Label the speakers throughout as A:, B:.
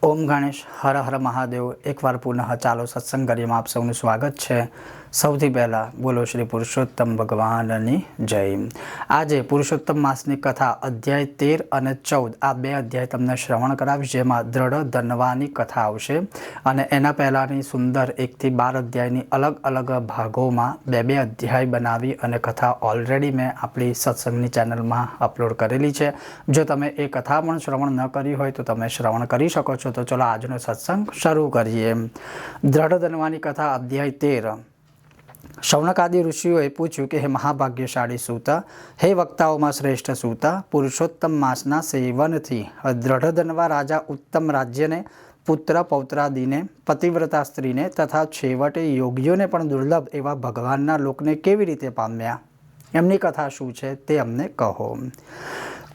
A: ઓમ ગણેશ હર હર મહાદેવ। એકવાર પુનઃ ચાલો સત્સંગ કરીમાં આપ સૌનું સ્વાગત છે। સૌથી પહેલાં બોલો શ્રી પુરુષોત્તમ ભગવાનની જય। આજે પુરુષોત્તમ માસની કથા અધ્યાય 13 અને 14 આ બે અધ્યાય તમને શ્રવણ કરાવીશ, જેમાં દ્રઢ ધનવાની કથા આવશે અને એના પહેલાંની સુંદર 1 થી 12 અધ્યાયની અલગ અલગ ભાગોમાં બે અધ્યાય બનાવી અને કથા ઓલરેડી મેં આપણી સત્સંગની ચેનલમાં અપલોડ કરેલી છે। જો તમે એ કથા પણ શ્રવણ ન કરી હોય તો તમે શ્રવણ કરી શકો છો। તો ચલો આજનો સત્સંગ શરૂ કરીએ। દ્રઢ ધનવાની કથા અધ્યાય 13। શૌનકાદિ ઋષિઓએ પૂછ્યું કે હે મહાભાગ્યશાળી સૂત, હે વક્તાઓમાં શ્રેષ્ઠ સૂત, પુરુષોત્તમ માસના સેવનથી દ્રઢ ધનવા રાજા ઉત્તમ રાજ્યને, પુત્ર પૌત્રાદિને, પતિવ્રતા સ્ત્રીને તથા છેવટે યોગીઓને પણ દુર્લભ એવા ભગવાનના લોકને કેવી રીતે પામ્યા? એમની કથા શું છે તે અમને કહો।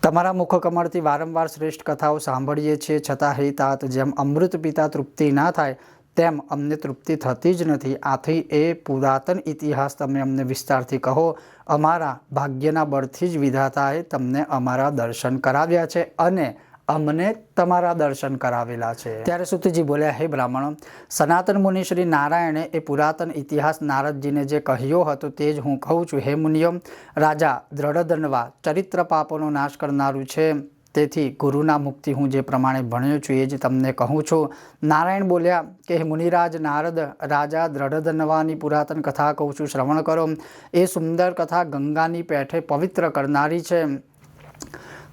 A: તમારા મુખકમળથી વારંવાર શ્રેષ્ઠ કથાઓ સાંભળીએ છીએ, છતાં હે તાત, જેમ અમૃત પિતા તૃપ્તિ ના થાય તેમ અમને તૃપ્તિ થતી જ નથી। આથી એ પુરાતન ઇતિહાસ તમે અમને વિસ્તારથી કહો। અમારા ભાગ્યના બળથી જ વિધાતાએ તમને અમારા દર્શન કરાવ્યા છે અને અમને તમારા દર્શન કરાવેલા છે। ત્યારે સુતજી બોલ્યા, હે બ્રાહ્મણો, સનાતન મુનિ શ્રી નારાયણે એ પુરાતન ઇતિહાસ નારદજીને જે કહ્યો હતો તે જ હું કહું છું। હે મુનિઓ, રાજા દ્રઢધનવા ચરિત્ર પાપોનો નાશ કરનારું છે, તેથી ગુરુના મુક્તિ હું જે પ્રમાણે ભણ્યો છું એ જ તમને કહું છું। નારાયણ બોલ્યા કે હે મુનિરાજ નારદ, રાજા દ્રઢધનવાની પુરાતન કથા કહું છું, શ્રવણ કરો। એ સુંદર કથા ગંગાની પેઠે પવિત્ર કરનારી છે,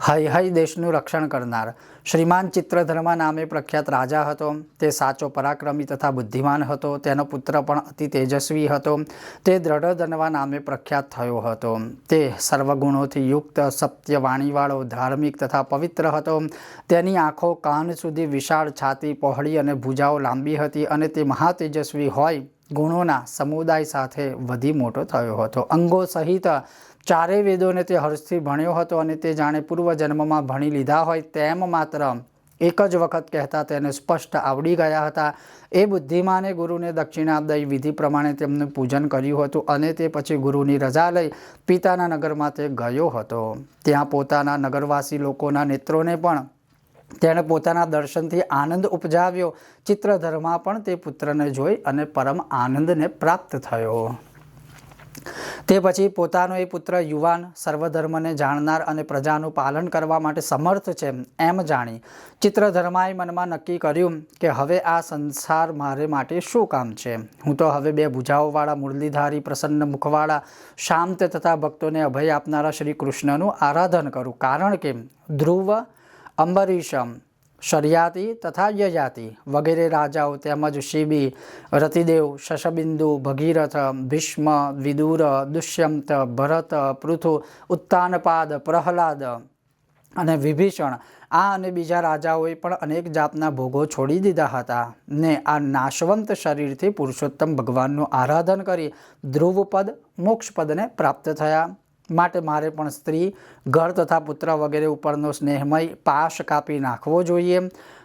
A: હૈ દેશનું રક્ષણ કરનાર। શ્રીમાન ચિત્રધર્મા નામે પ્રખ્યાત રાજા હતો। તે સાચો પરાક્રમી તથા બુદ્ધિમાન હતો। તેનો પુત્ર પણ અતિ તેજસ્વી હતો। તે દ્રઢધનવા નામે પ્રખ્યાત થયો હતો। તે સર્વગુણોથી યુક્ત, સત્ય વાણીવાળો, ધાર્મિક તથા પવિત્ર હતો। તેની આંખો કાન સુધી વિશાળ, છાતી પહોળી અને ભુજાઓ લાંબી હતી અને તે મહાતેજસ્વી હોય ગુણોના સમુદાય સાથે વધી મોટો થયો હતો। અંગો સહિત ચારેય વેદોને તે હર્ષથી ભણ્યો હતો અને તે જાણે પૂર્વજન્મમાં ભણી લીધા હોય તેમ માત્ર એક જ વખત કહેતા તેને સ્પષ્ટ આવડી ગયા હતા। એ બુદ્ધિમાને ગુરુને દક્ષિણા દઈ વિધિ પ્રમાણે તેમનું પૂજન કર્યું હતું અને તે પછી ગુરુની રજા લઈ પિતાના નગરમાં તે ગયો હતો। ત્યાં પોતાના નગરવાસી લોકોના નેત્રોને પણ તેણે પોતાના દર્શનથી આનંદ ઉપજાવ્યો। ચિત્રધર્મા પણ તે પુત્રને જોઈ અને પરમ આનંદને પ્રાપ્ત થયો। તે પછી પોતાનો એ પુત્ર યુવાન, સર્વધર્મને જાણનાર અને પ્રજાનું પાલન કરવા માટે સમર્થ છે એમ જાણી ચિત્રધર્માએ મનમાં નક્કી કર્યું કે હવે આ સંસાર મારે માટે શું કામ છે? હું તો હવે 2 ભુજાઓવાળા, મુરલીધારી, પ્રસન્ન મુખવાળા, શાંત તથા ભક્તોને અભય આપનારા શ્રી કૃષ્ણનું આરાધન કરું। કારણ કે ધ્રુવ, અંબરીશમ, શર્યાતિ તથા યયાતિ વગેરે રાજાઓ તેમજ શિબી, રતિદેવ, શશબિંદુ, ભગીરથ, ભીષ્મ, વિદુર, દુષ્યંત, ભરત, પૃથુ, ઉત્તાનપાદ, પ્રહલાદ અને વિભીષણ આ અને બીજા રાજાઓએ પણ અનેક જાતના ભોગો છોડી દીધા હતા ને આ નાશવંત શરીરથી પુરુષોત્તમ ભગવાનનું આરાધન કરી ધ્રુવપદ, મોક્ષપદને પ્રાપ્ત થયા। માટે મારે પણ સ્ત્રી, ઘર તથા પુત્ર વગેરે ઉપરનો સ્નેહમય પાશ કાપી નાખવો જોઈએ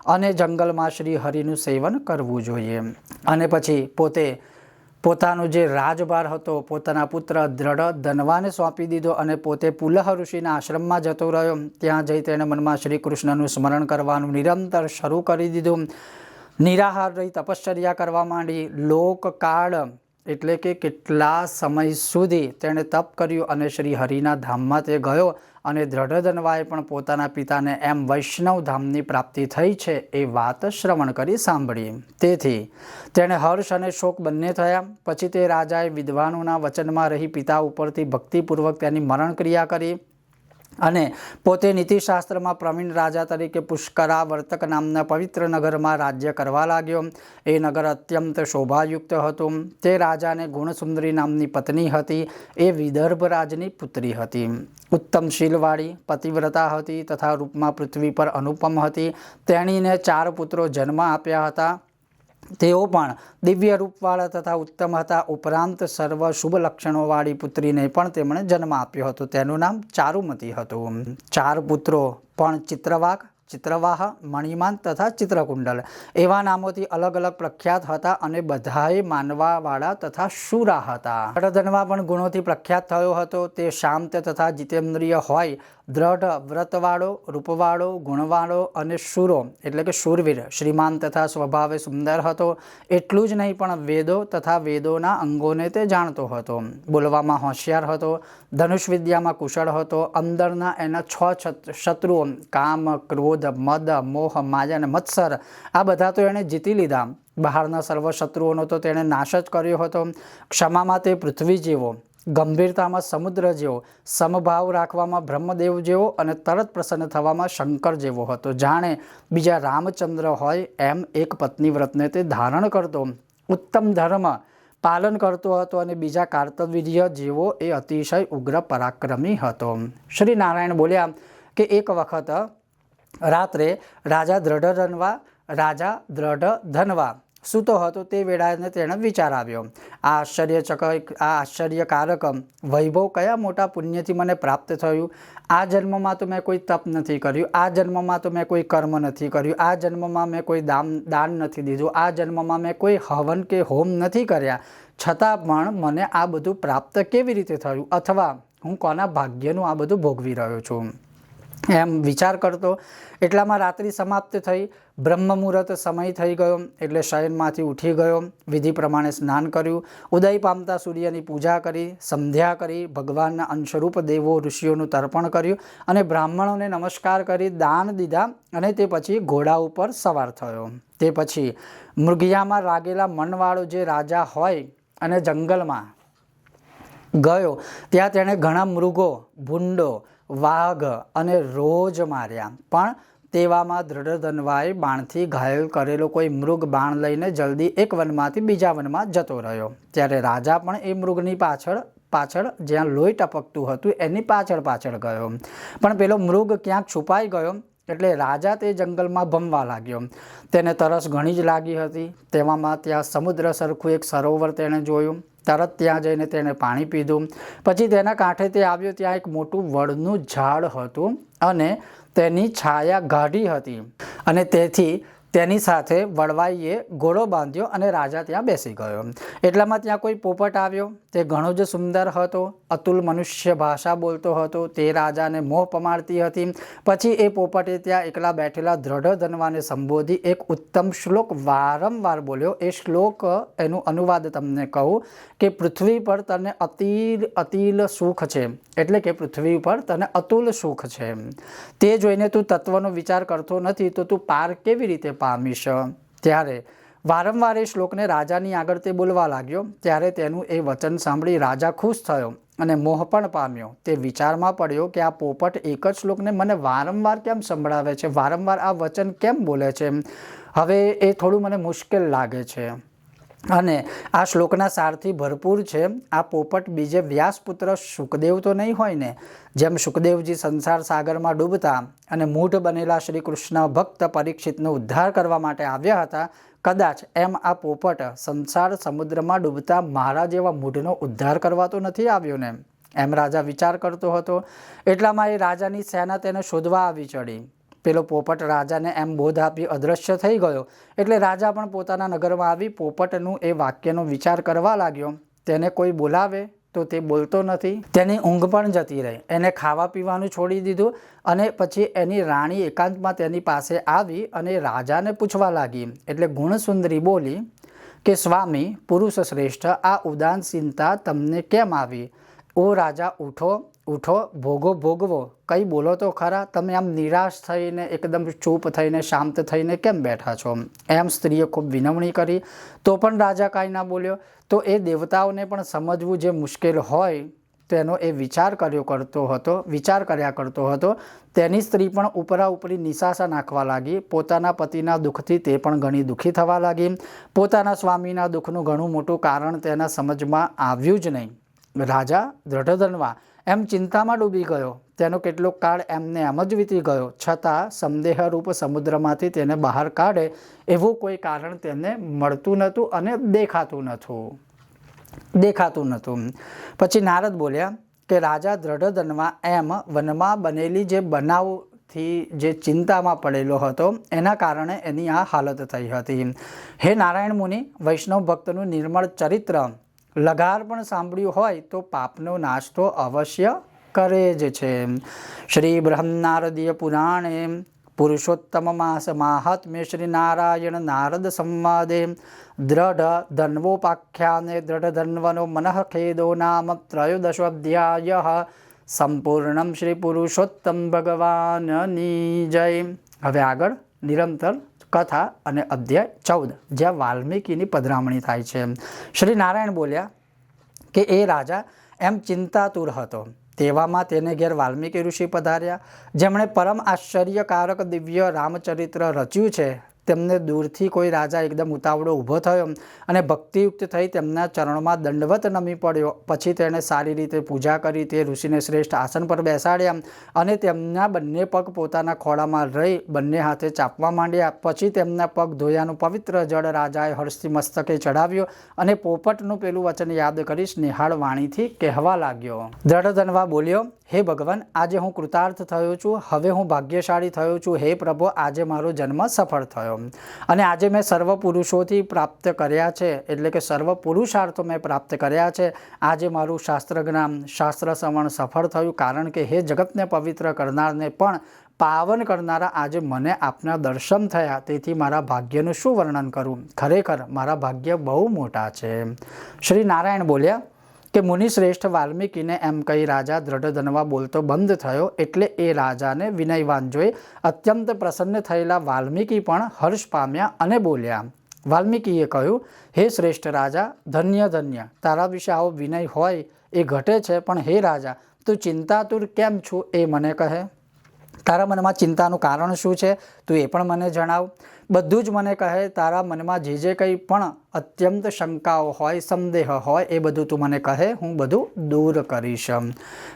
A: અને જંગલમાં શ્રી હરિનું સેવન કરવું જોઈએ। અને પછી પોતાનો જે રાજભાર હતો પોતાના પુત્ર દ્રઢ ધનવાને સોંપી દીધો અને પોતે પુલહ ઋષિના આશ્રમમાં જતો રહ્યો। ત્યાં જઈ તેણે મનમાં શ્રી કૃષ્ણનું સ્મરણ કરવાનું નિરંતર શરૂ કરી દીધું। નિરાહાર રહી તપશ્ચર્યા કરવા માંડી। લોકકાળ એટલે કે કેટલા સમય સુધી તેણે તપ કર્યું અને શ્રી હરિના ધામમાં તે ગયો અને દ્રઢધનવાએ પણ પોતાના પિતાને એમ વૈષ્ણવ ધામની પ્રાપ્તિ થઈ છે એ વાત શ્રવણ કરી સાંભળી। તેથી તેણે હર્ષ અને શોક બંને થયા। પછી તે રાજાએ વિદ્વાનોના વચનમાં રહી પિતા ઉપરથી ભક્તિપૂર્વક તેની મરણ ક્રિયા કરી અને પોતે નીતિશાસ્ત્રમાં પ્રવીણ રાજા તરીકે પુષ્કરાવર્તક નામના પવિત્ર નગરમાં રાજ્ય કરવા લાગ્યો। એ નગર અત્યંત શોભાયુક્ત હતું। તે રાજાને ગુણસુંદરી નામની પત્ની હતી। એ વિદર્ભ રાજની પુત્રી હતી। ઉત્તમ શીલવાળી, પતિવ્રતા હતી તથા રૂપમાં પૃથ્વી પર અનુપમ હતી। તેણીને 4 પુત્રો જન્મ આપ્યા હતા। તેઓ પણ દિવ્ય રૂપવાળા તથા ઉત્તમ હતા। ઉપરાંત સર્વ શુભ લક્ષણોવાળી પુત્રીને પણ તેમણે જન્મ આપ્યો હતો। તેનું નામ ચારુમતી હતું। 4 પુત્રો પણ ચિત્રવાક, ચિત્રવાહ, મણિમાન તથા ચિત્રકુંડલ એવા નામોથી અલગ અલગ પ્રખ્યાત હતા અને બધાએ માનવાવાળા તથા શુરા હતા। દ્રઢધનવા પણ ગુણોથી પ્રખ્યાત થયો હતો। તે શાંત તથા જીતેન્દ્રિય હોય દ્રઢ વ્રતવાળો, રૂપવાળો, ગુણવાળો અને શૂરો એટલે કે શૂરવીર, શ્રીમાન તથા સ્વભાવે સુંદર હતો. એટલું જ નહીં પણ વેદો તથા વેદોના અંગોને તે જાણતો હતો. બોલવામાં હોશિયાર હતો, ધનુષ વિદ્યામાં કુશળ હતો. અંદરના એના 6 શત્રુઓ કામ, ક્રોધ, મદ, મોહ, માયા અને મત્સર આ બધા તો એણે જીતી લીધા. બહારના સર્વ શત્રુઓનો તો તેણે નાશ જ કર્યો હતો. ક્ષમામાં તે પૃથ્વી જેવો, ગંભીરતામાં સમુદ્ર જેવો, સમભાવ રાખવામાં બ્રહ્મદેવ જેવો અને તરત પ્રસન્ન થવામાં શંકર જેવો હતો. જાણે બીજા રામચંદ્ર હોય એમ એક પત્ની વ્રતને તે ધારણ કરતો, ઉત્તમ ધર્મ પાલન કરતો હતો અને બીજા કાર્તવીર્ય જેવો એ અતિશય ઉગ્ર પરાક્રમી હતો. શ્રી નારાયણ બોલ્યા કે એક વખત રાત્રે રાજા દ્રઢ ધનવા સૂતો હતો. તે વેળાને તેણે વિચાર આવ્યો, આ આશ્ચર્યકારક વૈભવ કયા મોટા પુણ્યથી મને પ્રાપ્ત થયું. આ જન્મમાં તો મેં કોઈ તપ નથી કર્યું, આ જન્મમાં તો મેં કોઈ કર્મ નથી કર્યું, આ જન્મમાં મેં કોઈ દાન નથી દીધું, આ જન્મમાં મેં કોઈ હવન કે હોમ નથી કર્યા, છતાં પણ મને આ બધું પ્રાપ્ત કેવી રીતે થયું, અથવા હું કોના ભાગ્યનું આ બધું ભોગવી રહ્યો છું એમ વિચાર કરતો. એટલામાં રાત્રિ સમાપ્ત થઈ, બ્રહ્મ મુહૂર્ત સમય થઈ ગયો એટલે શયનમાંથી ઉઠી ગયો. વિધિ પ્રમાણે સ્નાન કર્યું, ઉદય પામતા સૂર્યની પૂજા કરી, સંધ્યા કરી, ભગવાનના અંશરૂપ દેવો ઋષિઓનું તર્પણ કર્યું અને બ્રાહ્મણોને નમસ્કાર કરી દાન દીધા અને તે પછી ઘોડા ઉપર સવાર થયો. તે પછી મૃગયામાં લાગેલા મનવાળો જે રાજા હોય અને જંગલમાં ગયો. ત્યાં તેણે ઘણા મૃગો, ભૂંડો, વાઘ અને રોજ માર્યા. પણ તેવામાં દ્રઢધન્વાએ બાણથી ઘાયલ કરેલો કોઈ મૃગ બાણ લઈને જલ્દી એક વનમાંથી બીજા વનમાં જતો રહ્યો. ત્યારે રાજા પણ એ મૃગની પાછળ જ્યાં લોહી ટપકતું હતું એની પાછળ ગયો. પણ પેલો મૃગ ક્યાંક છુપાઈ ગયો એટલે રાજા તે જંગલમાં ભમવા લાગ્યો. તેને તરસ ઘણી જ લાગી હતી. તેવામાં ત્યાં સમુદ્ર સરખું એક સરોવર તેણે જોયું. તરત ત્યાં જઈને તેણે પાણી પીધું. પછી તેના કાંઠે તે આવ્યો. ત્યાં એક મોટું વડનું ઝાડ હતું અને તેની છાયા ગાઢી હતી અને તેથી તેની સાથે વડવાઈએ ઘોડો બાંધ્યો અને રાજા ત્યાં બેસી ગયો. એટલામાં ત્યાં કોઈ પોપટ આવ્યો. તે ઘણો જ સુંદર હતો, અતુલ મનુષ્ય ભાષા બોલતો હતો. તે રાજાને મોહ પમાડતી હતી. પછી એ પોપટે ત્યાં એકલા બેઠેલા દ્રઢધન્વાને સંબોધી એક ઉત્તમ શ્લોક વારંવાર બોલ્યો. એ શ્લોક એનું અનુવાદ તમને કહું કે પૃથ્વી પર તને અતિલ સુખ છે, એટલે કે પૃથ્વી પર તને અતુલ સુખ છે. તે જોઈને તું તત્વનો વિચાર કરતો નથી તો તું પાર કેવી રીતે પામીશ. ત્યારે વારંવાર એ શ્લોકને રાજાની આગળ તે બોલવા લાગ્યો. ત્યારે તેનું એ વચન સાંભળી રાજા ખુશ થયો અને મોહ પણ પામ્યો. તે વિચારમાં પડ્યો કે આ પોપટ એક જ શ્લોકને મને વારંવાર કેમ સંભળાવે છે, વારંવાર આ વચન કેમ બોલે છે. હવે એ થોડું મને મુશ્કેલ લાગે છે અને આ શ્લોકના સારથી ભરપૂર છે. આ પોપટ બીજે વ્યાસપુત્ર સુખદેવ તો નહીં હોય ને? જેમ સુખદેવજી સંસાર સાગરમાં ડૂબતા અને મૂઢ બનેલા શ્રી કૃષ્ણ ભક્ત પરીક્ષિતનો ઉદ્ધાર કરવા માટે આવ્યા હતા, કદાચ એમ આ પોપટ સંસાર સમુદ્રમાં ડૂબતા મારા જેવા મૂઢનો ઉદ્ધાર કરવા તો નથી આવ્યો ને, એમ રાજા વિચાર કરતો હતો. એટલામાં એ રાજાની સેના તેને શોધવા આવી ચડી. પેલો પોપટ રાજાને એમ બોધ આપી અદૃશ્ય થઈ ગયો. એટલે રાજા પણ પોતાના નગરમાં આવી પોપટનું એ વાક્યનો વિચાર કરવા લાગ્યો. તેને કોઈ બોલાવે તો તે બોલતો નથી. તેની ઊંઘ પણ જતી રહી. એને ખાવા પીવાનું છોડી દીધું અને પછી એની રાણી એકાંતમાં તેની પાસે આવી અને રાજાને પૂછવા લાગી. એટલે ગુણસુંદરી બોલી કે સ્વામી પુરુષ શ્રેષ્ઠ, આ ઉદાસીનતા તમને કેમ આવી? ઓ રાજા, ઉઠો, ભોગવો, કંઈ બોલો તો ખરા. તમે આમ નિરાશ થઈને એકદમ ચૂપ થઈને શાંત થઈને કેમ બેઠા છો? એમ સ્ત્રીએ ખૂબ વિનવણી કરી તો પણ રાજા કાંઈ ના બોલ્યો. તો એ દેવતાઓને પણ સમજવું જે મુશ્કેલ હોય તેનો એ વિચાર કર્યા કરતો હતો. તેની સ્ત્રી પણ ઉપરી નિશાસા નાખવા લાગી. પોતાના પતિના દુઃખથી તે પણ ઘણી દુઃખી થવા લાગી. પોતાના સ્વામીના દુઃખનું ઘણું મોટું કારણ તેના સમજમાં આવ્યું જ નહીં. રાજા દ્રઢધન્વા એમ ચિંતામાં ડૂબી ગયો. તેનો કેટલોક કાળ એમને એમ જ વીતી ગયો. છતાં સંદેહરૂપ સમુદ્રમાંથી તેને બહાર કાઢે એવું કોઈ કારણ તેને મળતું નહોતું અને દેખાતું નહોતું. પછી નારદ બોલ્યા કે રાજા દ્રઢધન્વા એમ વનમાં બનેલી જે બનાવથી જે ચિંતામાં પડેલો હતો એના કારણે એની આ હાલત થઈ હતી. હે નારાયણ મુનિ, વૈષ્ણવ ભક્તનું નિર્મળ ચરિત્ર લગાર પણ સાંભળ્યું હોય તો પાપનો નાશ તો અવશ્ય કરે જ છે. શ્રી બ્રહ્મનારદીય પુરાણે પુરુષોત્તમ માસ માહાત્મ્ય શ્રી નારાયણ નારદ સંવાદે દ્રઢ ધન્વોપાખ્યાને દ્રઢ ધન્વનો મનઃખેદો નામ ત્રયોદશોઅધ્યાય સંપૂર્ણમ શ્રી પુરુષોત્તમ ભગવાનની જય. હવે આગળ નિરંતર કથા અને અધ્યાય 14 જ્યાં વાલ્મીકીની પધરામણી થાય છે. શ્રી નારાયણ બોલ્યા કે એ રાજા એમ ચિંતાતુર હતો. તેવામાં તેને ઘેર વાલ્મીકી ઋષિ પધાર્યા, જેમણે પરમ આશ્ચર્યકારક દિવ્ય રામચરિત્ર રચ્યું છે. તેમને દૂરથી કોઈ રાજા એકદમ ઉતાવળો ઊભો થયો અને ભક્તિયુક્ત થઈ તેમના ચરણોમાં દંડવત નમી પડ્યો. પછી તેણે સારી રીતે પૂજા કરી તે ઋષિને શ્રેષ્ઠ આસન પર બેસાડ્યા અને તેમના બંને પગ પોતાના ખોળામાં રહી બંને હાથે ચાપવા માંડ્યા. પછી તેમના પગ ધોયાનું પવિત્ર જળ રાજાએ હર્ષથી મસ્તકે ચઢાવ્યો અને પોપટનું પેલું વચન યાદ કરી સ્નેહાળ વાણીથી કહેવા લાગ્યો. દ્રઢધન્વા બોલ્યો, હે ભગવાન, આજે હું કૃતાર્થ થયો છું. હવે હું ભાગ્યશાળી થયો છું. હે પ્રભુ, આજે મારો જન્મ સફળ થયો અને આજે મેં સર્વ પુરુષોથી પ્રાપ્ત કર્યા છે, એટલે કે સર્વ પુરુષાર્થો મેં પ્રાપ્ત કર્યા છે. આજે મારું શાસ્ત્ર જ્ઞાન શાસ્ત્ર શ્રવણ સફળ થયું, કારણ કે હે જગતને પવિત્ર કરનારને પણ પાવન કરનારા આજે મને આપના દર્શન થયા. તેથી મારા ભાગ્યનું શું વર્ણન કરું? ખરેખર મારા ભાગ્ય બહુ મોટા છે. શ્રી નારાયણ બોલ્યા કે મુનિ શ્રેષ્ઠ વાલ્મીકીને એમ કહી રાજા દ્રઢધન્વા બોલતો બંધ થયો. એટલે એ રાજાને વિનયવાન જોઈ અત્યંત પ્રસન્ન થયેલા વાલ્મીકી પણ હર્ષ પામ્યા અને બોલ્યા. વાલ્મીકીએ કહ્યું, હે શ્રેષ્ઠ રાજા, ધન્ય ધન્ય, તારા વિશે આવો વિનય હોય એ ઘટે છે. પણ હે રાજા, તું ચિંતાતુર કેમ છું એ મને કહે. તારા મનમાં ચિંતાનું કારણ શું છે તું એ પણ મને જણાવ. બધું જ મને કહે. તારા મનમાં જે કંઈ પણ અત્યંત શંકાઓ હોય, સંદેહ હોય, એ બધું તું મને કહે, હું બધું દૂર કરીશ.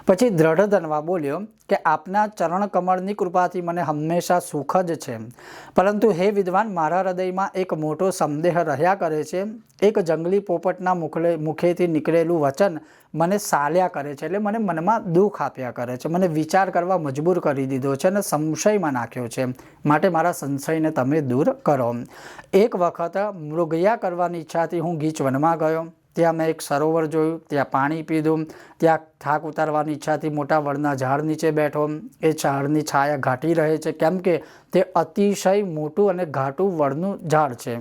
A: પછી દ્રઢધન્વા બોલ્યો કે આપના ચરણ કમળની કૃપાથી મને હંમેશા સુખ જ છે. પરંતુ હે વિદ્વાન, મારા હૃદયમાં એક મોટો સંદેહ રહ્યા કરે છે. એક જંગલી પોપટના મુખેથી નીકળેલું વચન મને સાલ્યા કરે છે, એટલે મને મનમાં દુઃખ આપ્યા કરે છે. મને વિચાર કરવા મજબૂર કરી દીધો છે અને સંશયમાં નાખ્યો છે. માટે મારા સંશયને તમે દૂર કરો. એક વખત મૃગયા કરવાની ઈચ્છાથી હું ગીચ વનમાં ગયો. ત્યાં મેં એક સરોવર જોયું, ત્યાં પાણી પીધું. ત્યાં થાક ઉતારવાની ઈચ્છાથી મોટા વડના ઝાડ નીચે બેઠો. એ ઝાડની છાયા ઘાટી રહે છે, કેમ કે તે અતિશય મોટું અને ઘાટું વડનું ઝાડ છે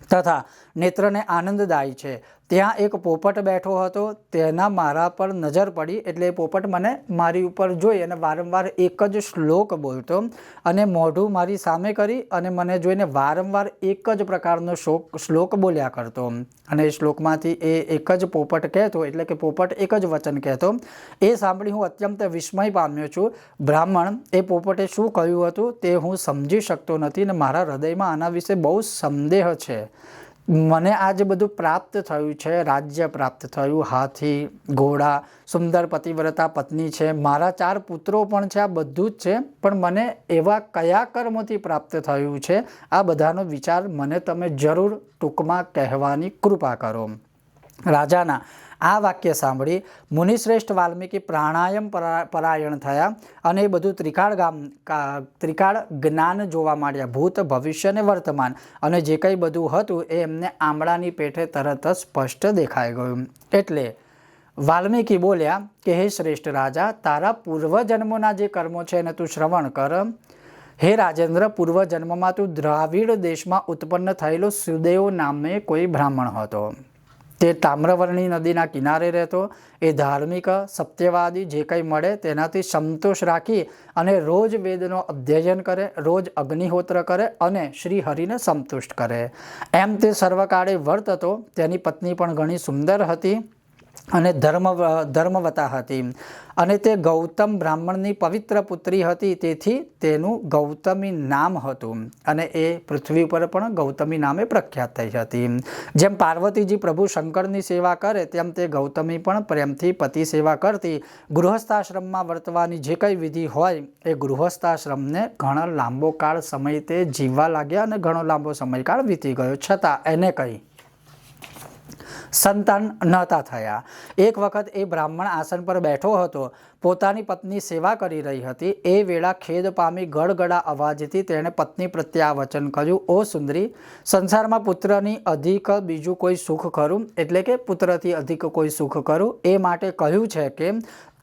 A: તથા નેત્રને આનંદદાયી છે. ત્યાં એક પોપટ બેઠો હતો. તેના મારા પર નજર પડી એટલે એ પોપટ મને મારી ઉપર જોઈ અને વારંવાર એક જ શ્લોક બોલતો અને મોઢું મારી સામે કરી અને મને જોઈને વારંવાર એક જ પ્રકારનો શ્લોક બોલ્યા કરતો. અને એ શ્લોકમાંથી એ એક જ પોપટ કહેતો, એટલે કે પોપટ એક જ વચન કહેતો. એ સાંભળી હું અત્યંત વિસ્મય પામ્યો છું. બ્રાહ્મણ, એ પોપટે શું કહ્યું હતું તે હું સમજી શકતો નથી અને મારા હૃદયમાં આના વિશે બહુ સંદેહ છે. મને આજે બધું પ્રાપ્ત થયું છે. રાજ્ય પ્રાપ્ત થયું, હાથી, ઘોડા, સુંદર પતિવ્રતા પત્ની છે, મારા 4 પુત્રો પણ છે. આ બધું જ છે, પણ મને એવા કયા કર્મોથી પ્રાપ્ત થયું છે આ બધાનો વિચાર મને તમે જરૂર ટૂંકમાં કહેવાની કૃપા કરો. રાજાના આ વાક્ય સાંભળી મુનિશ્રેષ્ઠ વાલ્મીકી પ્રાણાયામ પરાયણ થયા અને એ બધું ત્રિકાળ જ્ઞાન જોવા માંડ્યા. ભૂત, ભવિષ્ય અને વર્તમાન અને જે કંઈ બધું હતું એ એમને આંબળાની પેઠે તરત જ સ્પષ્ટ દેખાઈ ગયું. એટલે વાલ્મીકી બોલ્યા કે હે શ્રેષ્ઠ રાજા, તારા પૂર્વજન્મોના જે કર્મો છે એને તું શ્રવણ કર. હે રાજેન્દ્ર, પૂર્વજન્મમાં તું દ્રાવિડ દેશમાં ઉત્પન્ન થયેલો સુદેવ નામે કોઈ બ્રાહ્મણ હતો. તે તામ્રવર્ણી નદીના કિનારે રહેતો. એ ધાર્મિક, સત્યવાદી, જે કંઈ મળે તેનાથી સંતોષ રાખી અને રોજ વેદનો અધ્યયન કરે, રોજ અગ્નિહોત્ર કરે અને શ્રી હરિને સંતુષ્ટ કરે. એમ તે સર્વકાળે વર્તતો. તેની પત્ની પણ ઘણી સુંદર હતી અને ધર્મવતા હતી અને તે ગૌતમ બ્રાહ્મણની પવિત્ર પુત્રી હતી. તેથી તેનું ગૌતમી નામ હતું અને એ પૃથ્વી પર પણ ગૌતમી નામે પ્રખ્યાત થઈ હતી. જેમ પાર્વતીજી પ્રભુ શંકરની સેવા કરે તેમ તે ગૌતમી પણ પ્રેમથી પતિ સેવા કરતી. ગૃહસ્થાશ્રમમાં વર્તવાની જે કંઈ વિધિ હોય એ ગૃહસ્થાશ્રમને ઘણો લાંબો કાળ સમય તે જીવવા લાગ્યા અને ઘણો લાંબો સમયકાળ વીતી ગયો. છતાં એને કંઈ સંતાન નહોતા થયા. એક વખત એ બ્રાહ્મણ આસન પર બેઠો હતો. પોતાની પત્ની સેવા કરી રહી હતી એ વેળા ખેદ પામી ગળગળા અવાજથી તેણે પત્ની પ્રત્યે આ વચન કહ્યું, ઓ સુંદરી, સંસારમાં પુત્રની અધિક બીજું કોઈ સુખ ખરું? એટલે કે પુત્રથી અધિક કોઈ સુખ ખરું? એ માટે કહ્યું છે કે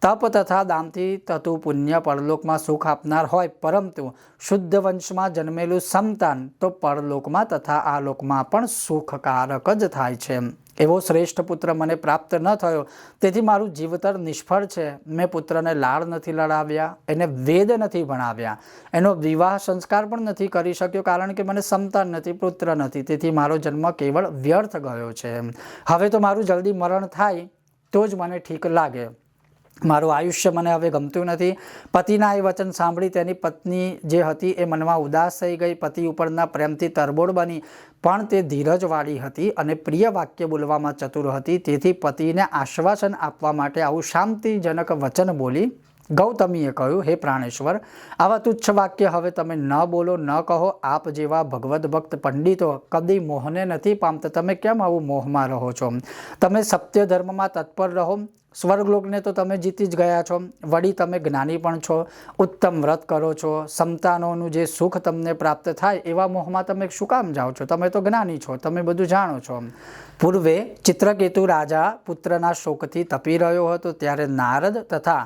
A: તપ તથા દાનથી થતું પુણ્ય પરલોકમાં સુખ આપનાર હોય, પરંતુ શુદ્ધ વંશમાં જન્મેલું સંતાન તો પરલોકમાં તથા આ લોકમાં પણ સુખકારક જ થાય છે. એવો શ્રેષ્ઠ પુત્ર મને પ્રાપ્ત ન થયો, તેથી મારું જીવતર નિષ્ફળ છે. મેં પુત્રને લાડ નથી લડાવ્યા, એને વેદ નથી ભણાવ્યા, એનો વિવાહ સંસ્કાર પણ નથી કરી શક્યો, કારણ કે મને સંતાન નથી, પુત્ર નથી. તેથી મારો જન્મ કેવળ વ્યર્થ ગયો છે. હવે તો મારું જલ્દી મરણ થાય તો જ મને ઠીક લાગે. મારું આયુષ્ય મને હવે ગમતું નથી. પતિના એ વચન સાંભળી તેની પત્ની જે હતી એ મનમાં ઉદાસ થઈ ગઈ. પતિ ઉપરના પ્રેમથી તરબોળ બની, પણ તે ધીરજવાળી હતી અને પ્રિય વાક્ય બોલવામાં ચતુર હતી. તેથી પતિને આશ્વાસન આપવા માટે આવું શાંતિજનક વચન બોલી. ગૌતમીએ કહ્યું, હે પ્રાણેશ્વર, આવા તુચ્છ વાક્ય હવે તમે ન બોલો, ન કહો. આપ જેવા ભગવદ ભક્ત પંડિતો કદી મોહને નથી પામતા. તમે કેમ આવું મોહમાં રહો છો? તમે સત્ય ધર્મમાં તત્પર રહો. સ્વર્ગલોકને તો તમે જીતી જ ગયા છો. વળી તમે જ્ઞાની પણ છો, ઉત્તમ વ્રત કરો છો, સંતાનોનું જે સુખ તમને પ્રાપ્ત થાય એવા મોહમાં તમે શું કામ જાઓ છો? તમે તો જ્ઞાની છો, તમે બધું જાણો છો. પૂર્વે ચિત્રકેતુ રાજા પુત્રના શોકથી તપી રહ્યો હતો, ત્યારે નારદ તથા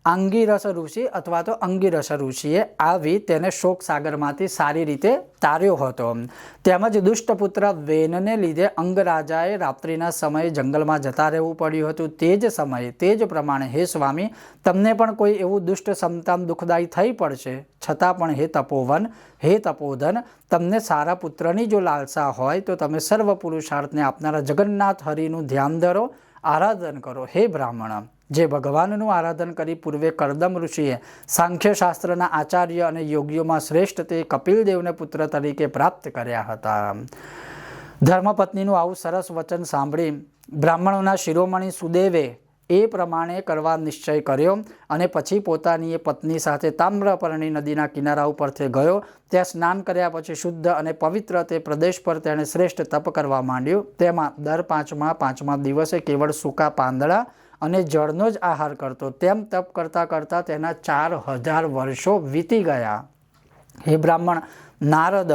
A: અંગિરસ ઋષિ અથવા તો અંગિરસ ઋષિએ આવી તેને શોક સાગરમાંથી સારી રીતે તાર્યો હતો. તેમજ દુષ્ટપુત્ર વેનને લીધે અંગરાજાએ રાત્રિના સમયે જંગલમાં જતા રહેવું પડ્યું હતું. તે જ સમયે તે જ પ્રમાણે હે સ્વામી, તમને પણ કોઈ એવું દુષ્ટ સંતાન દુઃખદાયી થઈ પડશે. છતાં પણ હે તપોવન, હે તપોધન, તમને સારા પુત્રની જો લાલસા હોય તો તમે સર્વ પુરુષાર્થને આપનારા જગન્નાથ હરિનું ધ્યાન ધરો, આરાધન કરો. હે બ્રાહ્મણ, જે ભગવાનનું આરાધન કરી પૂર્વે કરદમ ઋષિએ સાંખ્યશાસ્ત્રના આચાર્ય અને યોગીઓમાં શ્રેષ્ઠ તે કપિલદેવને પુત્ર તરીકે પ્રાપ્ત કર્યા હતા. ધર્મપત્નીનું આવું સરસ વચન સાંભળી બ્રાહ્મણોના શિરોમણી સુદેવે એ પ્રમાણે કરવા નિશ્ચય કર્યો અને પછી પોતાની એ પત્ની સાથે તામ્રપર્ણી નદીના કિનારા ઉપરથી ગયો. ત્યાં સ્નાન કર્યા પછી શુદ્ધ અને પવિત્ર તે પ્રદેશ પર તેણે શ્રેષ્ઠ તપ કરવા માંડ્યું. તેમાં દર પાંચમા દિવસે કેવળ સૂકા પાંદડા અને જળનો જ આહાર કરતો. તેમ તપ કરતાં કરતાં તેના 4000 વર્ષો વીતી ગયા. હે બ્રાહ્મણ નારદ,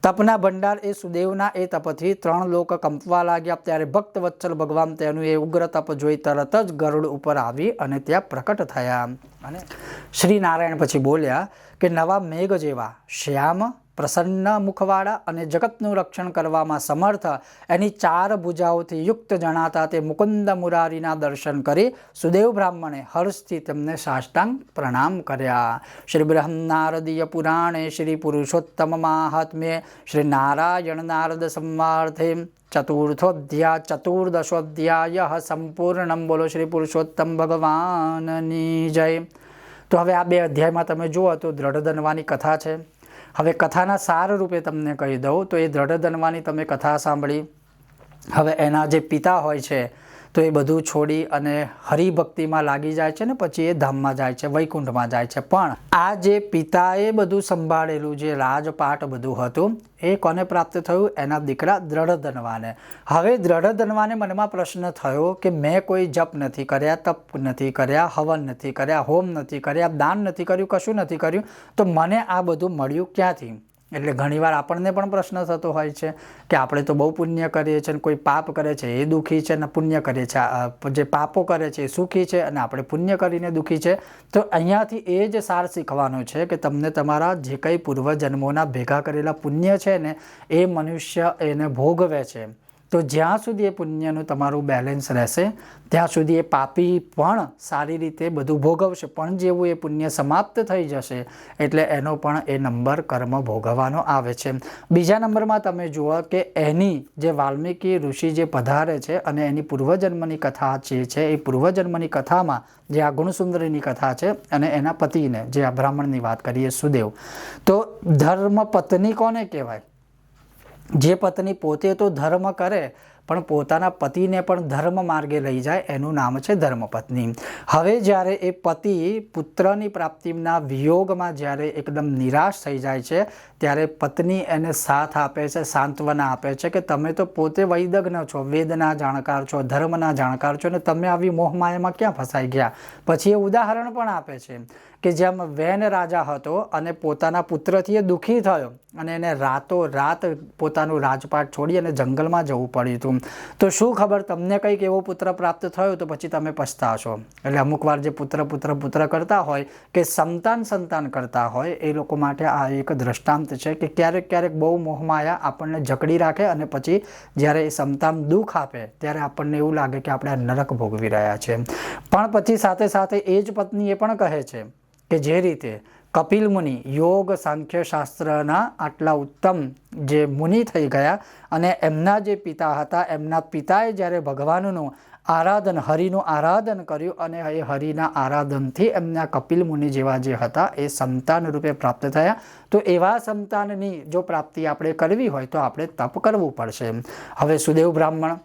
A: તપના ભંડાર એ સુદેવના એ તપથી 3 લોક કંપવા લાગ્યા. ત્યારે ભક્ત વત્સલ ભગવાન તેનું એ ઉગ્ર તપ જોઈ તરત જ ગરુડ ઉપર આવી અને ત્યાં પ્રકટ થયા. અને શ્રી નારાયણ પછી બોલ્યા કે નવા મેઘ જેવા શ્યામ પ્રસન્ન મુખવાળા અને જગતનું રક્ષણ કરવામાં સમર્થ એની 4 ભુજાઓથી યુક્ત જણાતા તે મુકુંદ મુરારીના દર્શન કરી સુદેવ બ્રાહ્મણે હર્ષથી તેમને સાષ્ટાંગ પ્રણામ કર્યા. શ્રી બ્રહ્મનારદીય પુરાણે શ્રી પુરુષોત્તમ માહાત્મ્ય શ્રી નારાયણ નારદ સંવાર્થે ચતુર્દશોધ્યાય સંપૂર્ણમ. બોલો શ્રી પુરુષોત્તમ ભગવાનની જય. તો હવે આ 2 અધ્યાયમાં તમે જુઓ તો દ્રઢધન્વાની કથા છે. હવે કથાના સાર રૂપે તમને કહી દઉં તો એ દ્રઢધન્વાની તમે કથા સાંભળી. હવે એના જે પિતા હોય છે તો એ બધું છોડી અને હરિભક્તિમાં લાગી જાય છે ને પછી એ ધામમાં જાય છે, વૈકુંઠમાં જાય છે. પણ આ જે પિતાએ બધું સંભાળેલું જે રાજપાટ બધું હતું એ કોને પ્રાપ્ત થયું? એના દીકરા દ્રઢધન્વાને. હવે દ્રઢધન્વાને મનમાં પ્રશ્ન થયો કે મેં કોઈ જપ નથી કર્યા, તપ નથી કર્યા, હવન નથી કર્યા, હોમ નથી કર્યા, દાન નથી કર્યું, કશું નથી કર્યું, તો મને આ બધું મળ્યું ક્યાંથી? એટલે ઘણીવાર આપણને પણ પ્રશ્ન થતો હોય છે કે આપણે તો બહુ પુણ્ય કરીએ છીએ, કોઈ પાપ કરે છે એ દુઃખી છે, અને પુણ્ય કરે છે જે પાપો કરે છે એ સુખી છે, અને આપણે પુણ્ય કરીને દુઃખી છે. તો અહીંયાથી એ જ સાર શીખવાનો છે કે તમને તમારા જે કંઈ પૂર્વજન્મોના ભેગા કરેલા પુણ્ય છે ને એ મનુષ્ય એને ભોગવે છે. તો જ્યાં સુધી એ પુણ્યનું તમારું બેલેન્સ રહેશે ત્યાં સુધી એ પાપી પણ સારી રીતે બધું ભોગવશે. પણ જેવું એ પુણ્ય સમાપ્ત થઈ જશે એટલે એનો પણ એ નંબર કર્મ ભોગવવાનો આવે છે. બીજા નંબરમાં તમે જુઓ કે એની જે વાલ્મીકી ઋષિ જે પધારે છે અને એની પૂર્વજન્મની કથા જે છે એ પૂર્વજન્મની કથામાં જે આ ગુણસુંદરીની કથા છે અને એના પતિને જે આ બ્રાહ્મણની વાત કરીએ સુદેવ, તો ધર્મ પત્ની કોને કહેવાય? જે પત્ની પોતે તો ધર્મ કરે પણ પોતાના પતિને પણ ધર્મ માર્ગે લઈ જાય એનું નામ છે ધર્મપત્ની. હવે જ્યારે એ પતિ પુત્રની પ્રાપ્તિના વિયોગમાં જ્યારે એકદમ નિરાશ થઈ જાય છે ત્યારે પત્ની એને સાથ આપે છે, સાંત્વના આપે છે કે તમે તો પોતે વૈદગ્ન છો, વેદના જાણકાર છો, ધર્મના જાણકાર છો, અને તમે આવી મોહમાયામાં ક્યાં ફસાઈ ગયા. પછી એ ઉદાહરણ પણ આપે છે કે જેમ વેન રાજા હતો અને પોતાના પુત્રથી એ દુઃખી થયો અને એને રાતોરાત પોતાનું રાજપાટ છોડી અને જંગલમાં જવું પડ્યું હતું. તો શું ખબર તમને કંઈક એવો પુત્ર પ્રાપ્ત થયો તો પછી તમે પછતાશો. એટલે અમુક વાર જે પુત્ર કરતા હોય કે સંતાન કરતા હોય એ લોકો માટે આ એક દ્રષ્ટાંત છે કે ક્યારેક બહુ મોહમાયા આપણને જકડી રાખે અને પછી જ્યારે એ સંતાન દુઃખ આપે ત્યારે આપણને એવું લાગે કે આપણે નરક ભોગવી રહ્યા છે. પણ પછી સાથે એ જ પત્ની એ પણ કહે છે કે જે રીતે કપિલ મુનિ યોગ સાંખ્ય શાસ્ત્રના આટલા ઉત્તમ જે મુનિ થઈ ગયા અને એમના જે પિતા હતા, એમના પિતાએ જ્યારે ભગવાનનું આરાધન, હરિનું આરાધન કર્યું અને એ હરિના આરાધનથી એમના કપિલ મુનિ જેવા જે હતા એ સંતાન રૂપે પ્રાપ્ત થયા. તો એવા સંતાનની જો પ્રાપ્તિ આપણે કરવી હોય તો આપણે તપ કરવું પડશે. હવે સુદેવ બ્રાહ્મણ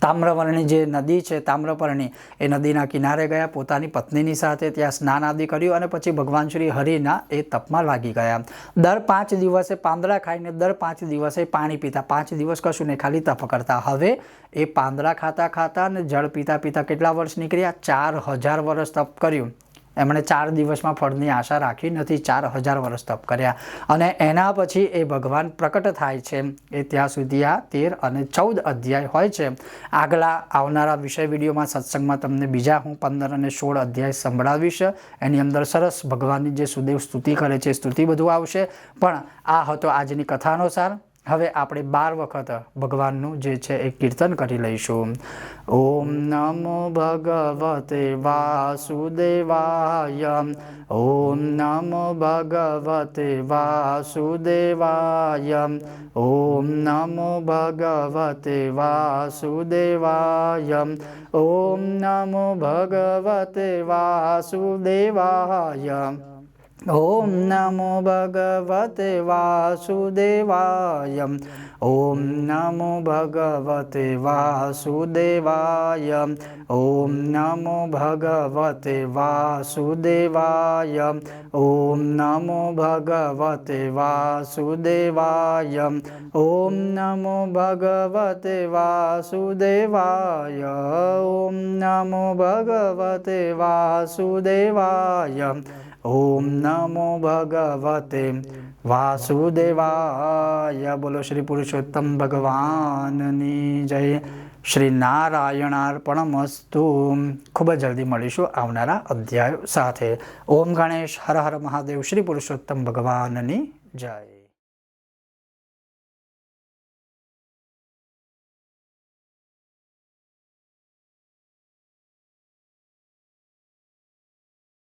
A: તામ્રવર્ણી જે નદી છે, તામ્રપર્ણી, એ નદીના કિનારે ગયા, પોતાની પત્નીની સાથે ત્યાં સ્નાન આદિ કર્યું અને પછી ભગવાન શ્રી હરિના એ તપમાં લાગી ગયા. દર 5 દિવસે પાંદડા ખાઈને દર 5 દિવસે પાણી પીતા, 5 દિવસ કશું નહીં, ખાલી તપ કરતા. હવે એ પાંદડા ખાતા અને જળ પીતા કેટલા વર્ષ નીકળ્યા? 4000 વર્ષ તપ કર્યું. એમણે 4 દિવસમાં ફળની આશા રાખી નથી, 4000 વર્ષ તપ કર્યા. અને એના પછી એ ભગવાન પ્રકટ થાય છે. એ ત્યાં સુધી આ 13 અને 14 અધ્યાય હોય છે. આગલા આવનારા વિષય વિડીયોમાં સત્સંગમાં તમને બીજા હું 15 અને 16 અધ્યાય સંભળાવીશ. એની અંદર સરસ ભગવાનની જે સુદેવ સ્તુતિ કરે છે, સ્તુતિ બધું આવશે. પણ આ હતો આજની કથાનો સાર. હવે આપણે 12 વખત ભગવાનનું જે છે એ કીર્તન કરી લઈશું. ઓમ નમો ભગવતે વાસુદેવાય. ઓમ નમો ભગવતે વાસુદેવાય. ઓમ નમો ભગવતે વાસુદેવાય. ઓમ નમો ભગવતે વાસુદેવાય. ઓમ નમો ભગવતે વાસુદેવાય. ઓમ નમો ભગવતે વાસુદેવાય. ઓમ નમો ભગવતે વાસુદેવાય. ઓમ નમો ભગવતે વાસુદેવાય. ઓમ નમો ભગવતે વાસુદેવાય. ઓમ નમો ભગવતે વાસુદેવાય. ઓમ નમો ભગવતે વાસુદેવાય. બોલો શ્રી પુરુષોત્તમ ભગવાનની જય. શ્રી નારાયણાર્પણમસ્તુ. ખૂબ જ જલ્દી મળીશું આવનારા અધ્યાયો સાથે. ઓમ ગણેશ, હર હર મહાદેવ. શ્રી પુરુષોત્તમ ભગવાનની જય.